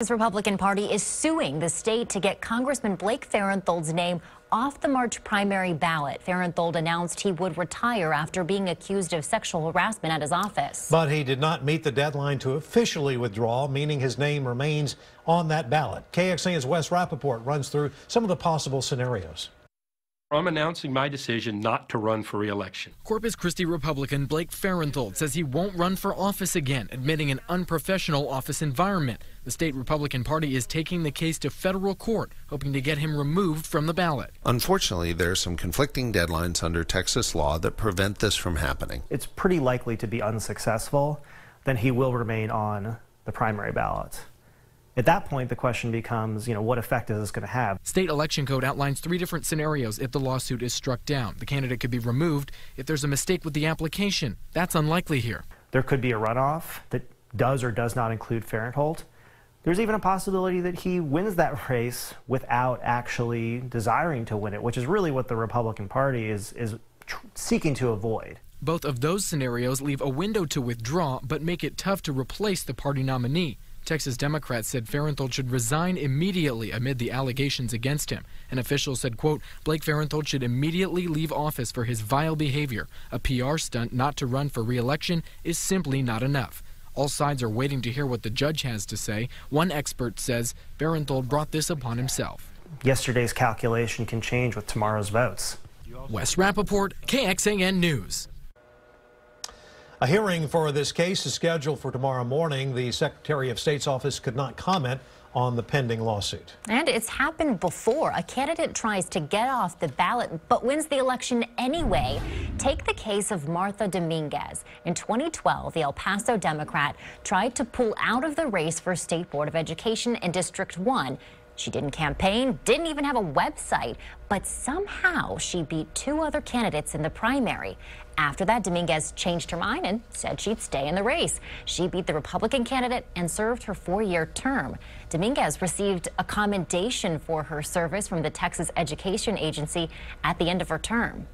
The Republican Party is suing the state to get Congressman Blake Farenthold's name off the March primary ballot. Farenthold announced he would retire after being accused of sexual harassment at his office. But he did not meet the deadline to officially withdraw, meaning his name remains on that ballot. KXAN's Wes Rappaport runs through some of the possible scenarios. I'm announcing my decision not to run for re-election. Corpus Christi Republican Blake Farenthold says he won't run for office again, admitting an unprofessional office environment. The state Republican Party is taking the case to federal court, hoping to get him removed from the ballot. Unfortunately, there are some conflicting deadlines under Texas law that prevent this from happening. It's pretty likely to be unsuccessful, then he will remain on the primary ballot. At that point, the question becomes, what effect is this going to have? State election code outlines 3 different scenarios if the lawsuit is struck down. The candidate could be removed if there's a mistake with the application. That's unlikely here. There could be a runoff that does or does not include Farenthold. There's even a possibility that he wins that race without actually desiring to win it, which is really what the Republican Party is seeking to avoid. Both of those scenarios leave a window to withdraw, but make it tough to replace the party nominee. Texas Democrats said Farenthold should resign immediately amid the allegations against him. An official said, quote, Blake Farenthold should immediately leave office for his vile behavior. A PR stunt not to run for re-election is simply not enough. All sides are waiting to hear what the judge has to say. One expert says Farenthold brought this upon himself. Yesterday's calculation can change with tomorrow's votes. Wes Rappaport, KXAN News. A hearing for this case is scheduled for tomorrow morning. The Secretary of State's office could not comment on the pending lawsuit. And it's happened before. A candidate tries to get off the ballot but wins the election anyway. Take the case of Martha Dominguez. In 2012, the El Paso Democrat tried to pull out of the race for State Board of Education in District 1. She didn't campaign, didn't even have a website, but somehow she beat 2 other candidates in the primary. After that, Dominguez changed her mind and said she'd stay in the race. She beat the Republican candidate and served her 4-year term. Dominguez received a commendation for her service from the Texas Education Agency at the end of her term.